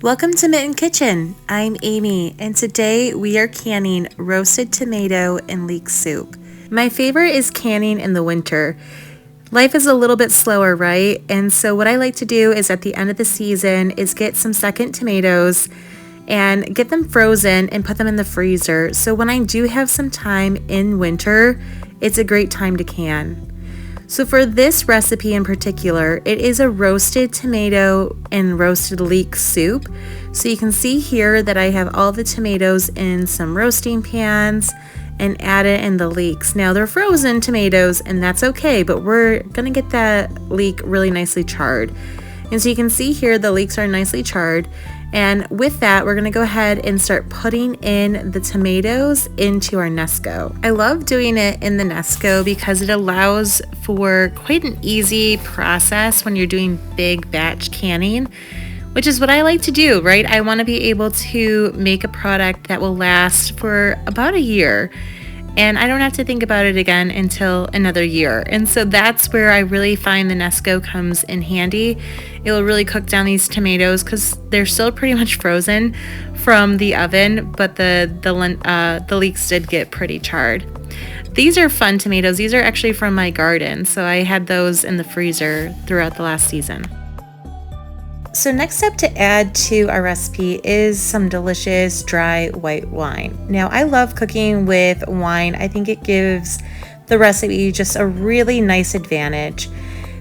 Welcome to Mitten Kitchen. I'm Amy, and today we are canning roasted tomato and leek soup. My favorite is canning in the winter. Life is a little bit slower, right? And so what I like to do is at the end of the season is get some second tomatoes and get them frozen and put them in the freezer. So when I do have some time in winter, it's a great time to can. So for this recipe in particular, it is a roasted tomato and roasted leek soup. So you can see here that I have all the tomatoes in some roasting pans and added in the leeks. Now they're frozen tomatoes and that's okay, but we're gonna get that leek really nicely charred. And so you can see here the leeks are nicely charred. And with that, we're gonna go ahead and start putting in the tomatoes into our Nesco. I love doing it in the Nesco because it allows for quite an easy process when you're doing big batch canning, which is what I like to do, right? I wanna be able to make a product that will last for about a year. And I don't have to think about it again until another year. And so that's where I really find the Nesco comes in handy. It will really cook down these tomatoes because they're still pretty much frozen from the oven, but the leeks did get pretty charred. These are fun tomatoes. These are actually from my garden, so I had those in the freezer throughout the last season. So next up to add to our recipe is some delicious dry white wine. Now I love cooking with wine. I think it gives the recipe just a really nice advantage.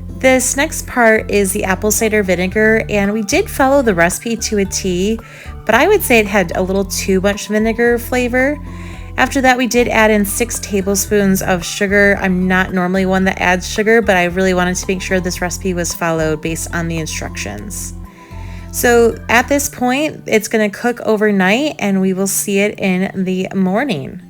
This next part is the apple cider vinegar, and we did follow the recipe to a T, but I would say it had a little too much vinegar flavor. After that, we did add in 6 tablespoons of sugar. I'm not normally one that adds sugar, but I really wanted to make sure this recipe was followed based on the instructions. So at this point, it's going to cook overnight and we will see it in the morning.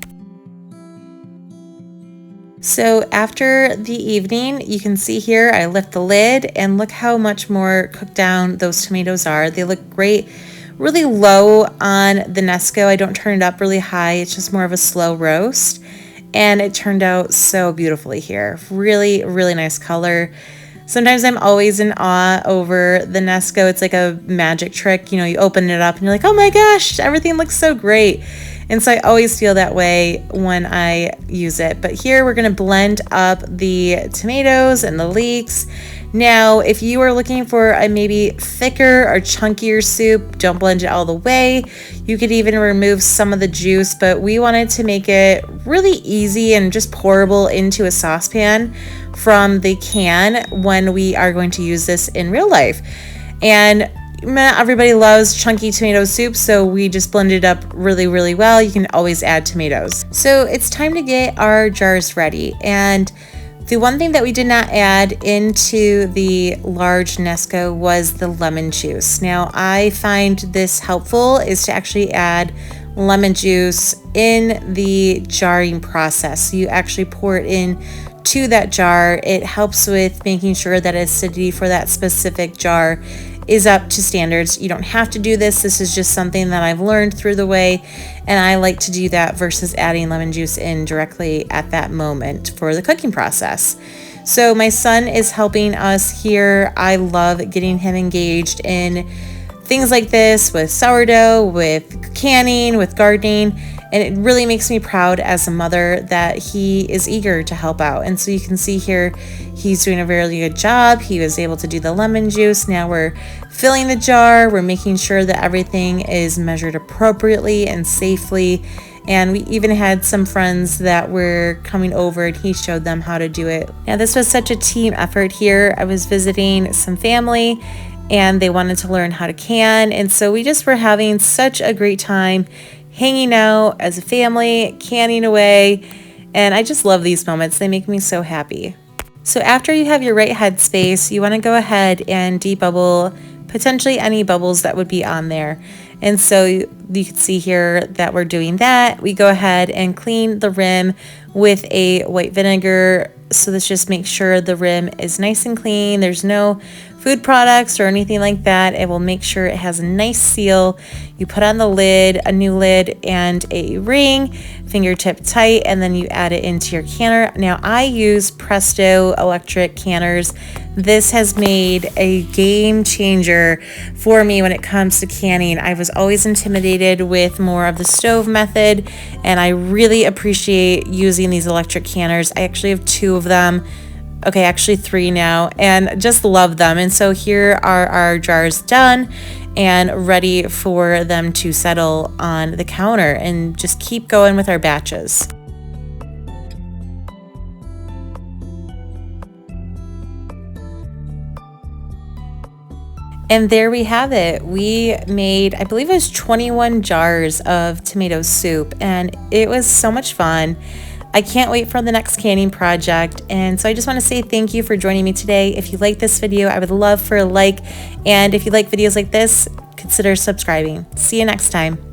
So after the evening, you can see here, I lift the lid and look how much more cooked down those tomatoes are. They look great, really low on the Nesco. I don't turn it up really high. It's just more of a slow roast. And it turned out so beautifully here. Really, really nice color. Sometimes I'm always in awe over the Nesco. It's like a magic trick. You know, you open it up and you're like, oh my gosh, everything looks so great. And so I always feel that way when I use it. But here we're going to blend up the tomatoes and the leeks. Now, if you are looking for a maybe thicker or chunkier soup, don't blend it all the way. You could even remove some of the juice, but we wanted to make it really easy and just pourable into a saucepan from the can when we are going to use this in real life. And not everybody loves chunky tomato soup, so we just blend it up really, really well. You can always add tomatoes. So it's time to get our jars ready. And the one thing that we did not add into the large Nesco was the lemon juice. Now, I find this helpful is to actually add lemon juice in the jarring process. So you actually pour it in to that jar. It helps with making sure that acidity for that specific jar is up to standards. You don't have to do this. This is just something that I've learned through the way, and I like to do that versus adding lemon juice in directly at that moment for the cooking process. So my son is helping us here. I love getting him engaged in things like this with sourdough, with canning, with gardening. And it really makes me proud as a mother that he is eager to help out. And so you can see here, he's doing a really good job. He was able to do the lemon juice. Now we're filling the jar. We're making sure that everything is measured appropriately and safely. And we even had some friends that were coming over and he showed them how to do it. Now this was such a team effort here. I was visiting some family and they wanted to learn how to can. And so we just were having such a great time hanging out as a family, canning away, and I just love these moments. They make me so happy. So after you have your right headspace, you want to go ahead and debubble potentially any bubbles that would be on there. And so you can see here that we're doing that. We go ahead and clean the rim with a white vinegar. So let's just make sure the rim is nice and clean. There's no food products or anything like that. It will make sure it has a nice seal. You put on the lid, a new lid and a ring, fingertip tight, and then you add it into your canner. Now I use Presto electric canners. This has made a game changer for me when it comes to canning. I was always intimidated with more of the stove method, and I really appreciate using these electric canners. I actually have 2 of them. Okay, actually 3 now, and just love them. And so here are our jars done and ready for them to settle on the counter, and just keep going with our batches. And there we have it. We made, I believe it was 21 jars of tomato soup, and it was so much fun. I can't wait for the next canning project. And so I just want to say thank you for joining me today. If you like this video, I would love for a like. And if you like videos like this, consider subscribing. See you next time.